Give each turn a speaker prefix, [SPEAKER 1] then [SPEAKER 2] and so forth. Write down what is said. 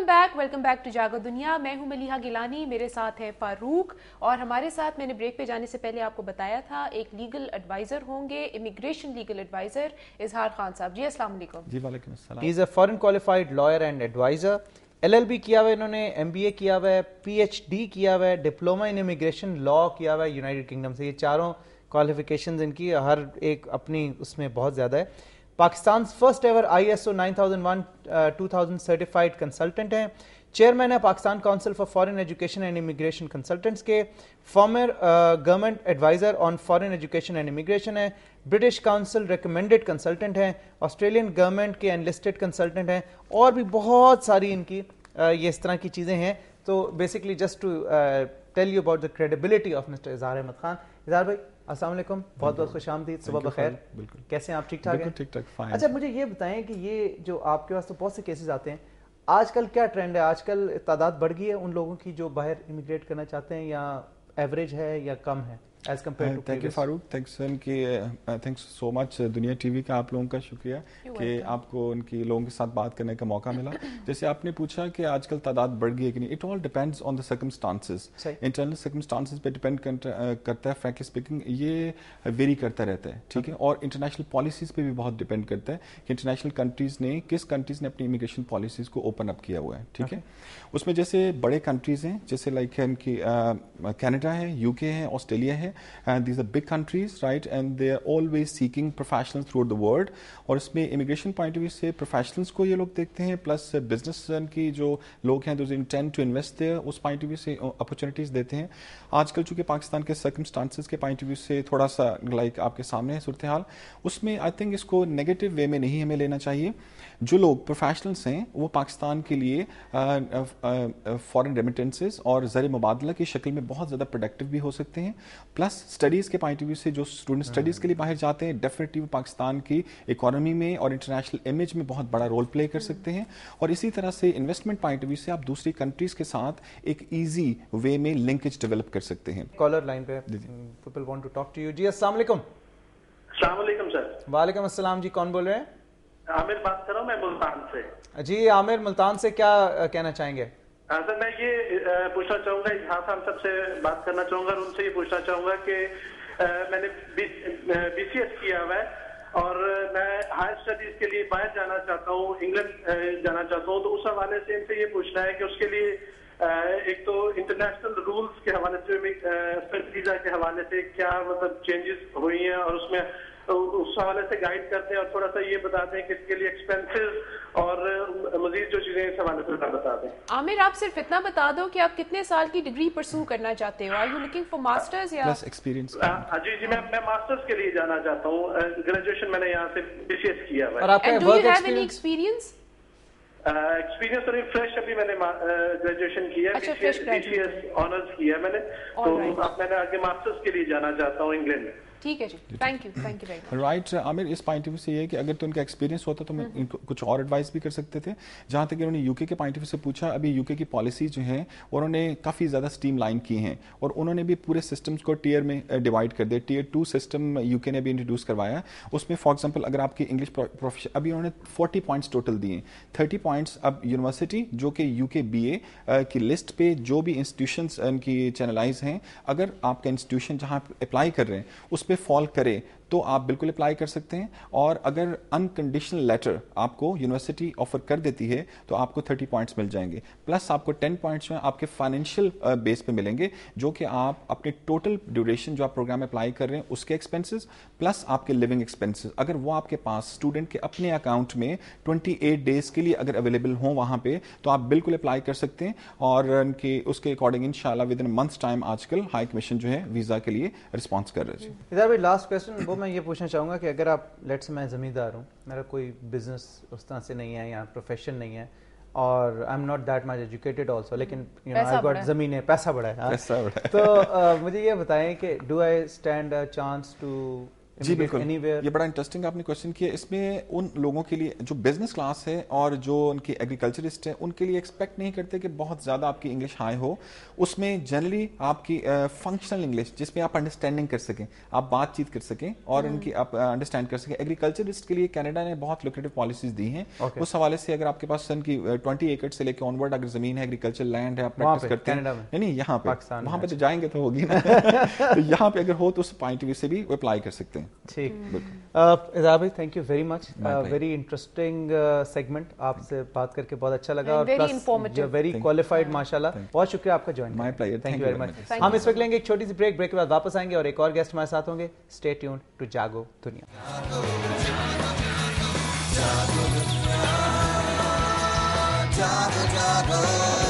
[SPEAKER 1] Welcome back to जागो दुनिया। मैं हूं मलीहा गिलानी, मेरे साथ है फारूक और हमारे साथ मैंने ब्रेक पे जाने से पहले आपको बताया था एक लीगल एडवाइजर होंगे, immigration legal adviser Izhar Khan साहब। जी अस्सलाम वालेकुम।
[SPEAKER 2] जी वालेकुम अस्सलाम।
[SPEAKER 3] He is a foreign qualified lawyer and adviser, LLB किया हुआ है इन्होंने, MBA किया हुआ है, PhD किया हुआ है, डिप्लोमा इन इमिग्रेशन लॉ किया हुआ है यूनाइटेड किंगडम से। ये चारों क्वालिफिकेशंस इनकी हर एक अपनी उसमें बहुत ज़्यादा है। Pakistan first ever ISO 9001 2000 certified consultant हैं, चेयरमैन है Pakistan council for foreign education and immigration consultants के, former government adviser on foreign education and immigration है, ब्रिटिश काउंसिल रिकमेंडेड कंसल्टेंट हैं, ऑस्ट्रेलियन गवर्नमेंट के एनलिस्टेड कंसल्टेंट हैं, और भी बहुत सारी इनकी ये इस तरह की चीज़ें हैं। तो basically just to tell you about the credibility of mister Izhar Ahmed Khan. इजहार भाई अस्सलाम वालेकुम, बहुत बहुत खुश आमदीद, सुबह बखैर।
[SPEAKER 2] बिल्कुल,
[SPEAKER 3] कैसे हैं आप? ठीक ठाक हैं?
[SPEAKER 2] ठीक ठाक, फाइन।
[SPEAKER 3] अच्छा मुझे ये बताएं कि ये जो आपके पास तो बहुत से केसेस आते हैं, आजकल क्या ट्रेंड है? आजकल तादाद बढ़ गई है उन लोगों की जो बाहर इमिग्रेट करना चाहते हैं, या एवरेज है या कम है as compare to?
[SPEAKER 2] Thank you Farooq, thanks so much Dunya TV का आप लोगों का शुक्रिया कि आपको उनकी लोगों के साथ बात करने का मौका मिला। जैसे आपने पूछा कि आजकल तादाद बढ़ गई है कि नहीं, it all depends on the circumstances, internal circumstances पे डिपेंड करता है। फ्रैंकली स्पीकिंग ये वेरी करता रहता है, ठीक है। और इंटरनेशनल पॉलिसीज पे भी बहुत डिपेंड करता है कि इंटरनेशनल कंट्रीज ने किस कंट्रीज ने अपनी इमिग्रेशन पॉलिसीज को ओपन अप किया हुआ है, ठीक है। उसमें जैसे बड़े कंट्रीज हैं, जैसे लाइक इनकी कनाडा है, UK है, ऑस्ट्रेलिया है, and these are big countries, right, and they are always seeking professionals throughout the world। और इसमें immigration point of view से professionals को ये लोग देखते हैं, plus business की जो लोग हैं those intend to invest there, उस point of view से opportunities देते हैं। आजकल चूंकि पाकिस्तान के circumstances के point of view से थोड़ा सा like आपके सामने है सूरत हाल, उसमें I think इसको negative way में नहीं हमें लेना चाहिए। जो लोग प्रोफेशनल्स हैं वो पाकिस्तान के लिए फॉरेन रेमिटेंसेस और ज़र मुबादला की शक्ल में बहुत ज़्यादा प्रोडक्टिव भी हो सकते हैं। प्लस स्टडीज़ के पॉइंट ऑफ व्यू से जो स्टूडेंट स्टडीज़ के लिए बाहर जाते हैं, डेफिनेटली वो पाकिस्तान की इकोनॉमी में और इंटरनेशनल इमेज में बहुत बड़ा रोल प्ले कर सकते हैं। और इसी तरह से इन्वेस्टमेंट पॉइंट ऑफ व्यू से आप दूसरी कंट्रीज़ के साथ एक ईजी वे में लिंकेज डेवलप कर सकते हैं।
[SPEAKER 3] कॉलर लाइन पे people want to talk to you. जी अस्सलाम वालेकुम।
[SPEAKER 4] अस्सलाम वालेकुम सर।
[SPEAKER 3] वालेकुम अस्सलाम जी, कौन बोल रहे हैं?
[SPEAKER 4] आमिर बात कर रहा हूँ मैं मुल्तान से।
[SPEAKER 3] जी आमिर, मुल्तान से, क्या कहना चाहेंगे?
[SPEAKER 4] सर मैं ये पूछना चाहूंगा, इजहार खान साहब से बात करना चाहूंगा और उनसे ये पूछना चाहूंगा कि मैंने BCS किया हुआ है और मैं हायर स्टडीज के लिए बाहर जाना चाहता हूँ, इंग्लैंड जाना चाहता हूँ। तो उस हवाले से इनसे ये पूछना है कि उसके लिए एक तो इंटरनेशनल रूल्स के हवाले से, वीजा के हवाले से क्या मतलब चेंजेस हुई हैं और उसमें उस हवाले से गाइड करते हैं, और थोड़ा सा ये बताते हैं कि इसके लिए एक्सपेंसेस और मजीद जो चीजें इस हवाले से बता दें।
[SPEAKER 1] आमिर आप सिर्फ इतना बता दो कि आप कितने साल की डिग्री परस्यू करना चाहते हो? Are you looking for masters या
[SPEAKER 2] एक्सपीरियंस?
[SPEAKER 4] जी मैं मास्टर्स के लिए जाना चाहता हूँ। ग्रेजुएशन मैंने यहाँ से BCS किया हुआ है।
[SPEAKER 3] और आपका वर्क
[SPEAKER 1] एक्सपीरियंस?
[SPEAKER 4] एक्सपीरियंस तो फ्रेश अभी मैंने ग्रेजुएशन किया है, BCS ऑनर्स किया है मैंने। तो अब मैंने आगे मास्टर्स के लिए जाना चाहता हूँ इंग्लैंड में।
[SPEAKER 1] ठीक है जी, thank you very much.
[SPEAKER 2] Right Aamir, इस पॉइंट ऑफ व्यू से ये है कि अगर तो उनका एक्सपीरियंस होता तो मैं इनको कुछ और एडवाइस भी कर सकते थे। जहाँ तक इन्होंने UK के पॉइंट ऑफ व्यू से पूछा, अभी UK की पॉलिसी जो है उन्होंने काफ़ी ज़्यादा स्ट्रीम लाइन की हैं और उन्होंने भी पूरे सिस्टम्स को टीयर में डिवाइड कर दिया। Tier 2 सिस्टम UK ने भी इंट्रोड्यूस करवाया। उसमें फॉर एग्जाम्पल अगर आपकी इंग्लिश प्रोफेशन, अभी उन्होंने 40 पॉइंट्स टोटल दिए, 30 पॉइंट्स अब यूनिवर्सिटी जो कि UK BA की लिस्ट पे जो भी इंस्टीट्यूशंस उनकी चैनलाइज हैं, अगर आपका इंस्टीट्यूशन जहाँ अप्लाई कर रहे हैं उस पर फॉल करे तो आप बिल्कुल अप्लाई कर सकते हैं। और अगर अनकंडीशनल लेटर आपको यूनिवर्सिटी ऑफर कर देती है तो आपको 30 पॉइंट्स मिल जाएंगे, प्लस आपको 10 पॉइंट्स में आपके फाइनेंशियल बेस पे मिलेंगे, जो कि आप अपने टोटल ड्यूरेशन जो आप प्रोग्राम अप्लाई कर रहे हैं उसके एक्सपेंसेस प्लस आपके लिविंग एक्सपेंसेस, अगर वो आपके पास स्टूडेंट के अपने अकाउंट में 28 डेज के लिए अगर अवेलेबल हो वहाँ पे, तो आप बिल्कुल अप्लाई कर सकते हैं। और उनके उसके अकॉर्डिंग इंशाल्लाह विद इन मंथ्स टाइम आजकल हाई कमीशन जो है वीज़ा के लिए रिस्पॉन्स कर रहे हैं।
[SPEAKER 3] इधर भाई लास्ट क्वेश्चन मैं ये पूछना चाहूँगा कि अगर आप लेट्स से मैं ज़मींदार हूँ, मेरा कोई बिजनेस उस तरह से नहीं है या प्रोफेशन नहीं है, और I am not that much educated also, लेकिन यू नो आई गॉट ज़मीन है, पैसा बड़ा है, तो मुझे ये बताएं कि do I stand a chance to
[SPEAKER 2] जी बिल्कुल, ये बड़ा इंटरेस्टिंग आपने क्वेश्चन किया। इसमें उन लोगों के लिए जो बिजनेस क्लास है और जो उनकी एग्रीकल्चरिस्ट है, उनके लिए एक्सपेक्ट नहीं करते कि बहुत ज़्यादा आपकी इंग्लिश हाई हो। उसमें जनरली आपकी फंक्शनल इंग्लिश जिसमें आप अंडरस्टैंडिंग कर सकें, आप बातचीत कर सकें और इनकी आप अंडरस्टैंड कर सकें। एग्रीकल्चरिस्ट के लिए कनाडा ने बहुत लुक्रेटिव पॉलिसीज दी हैं। उस हवाले से अगर आपके पास की 20 एकड़ से लेकर ऑनवर्ड अगर जमीन है, एग्रीकल्चर लैंड है, आप प्रैक्टिस करते हैं, नहीं यहाँ पे, वहाँ पे तो जाएंगे तो होगी ना तो यहाँ पे अगर हो तो उस पॉइंट ऑफ व्यू से भी अप्लाई कर सकते हैं।
[SPEAKER 3] ठीक, इज़हार भाई thank you very much, very interesting segment, आपसे बात करके बहुत अच्छा लगा और प्लस वेरी क्वालिफाइड माशाल्लाह। बहुत शुक्रिया आपका join, my pleasure, thank you very much. हम इस वक्त लेंगे एक छोटी सी ब्रेक के बाद वापस आएंगे और एक और गेस्ट हमारे साथ होंगे। स्टे ट्यून्ड टू जागो दुनिया। जागो दुनिया, जागो जागो।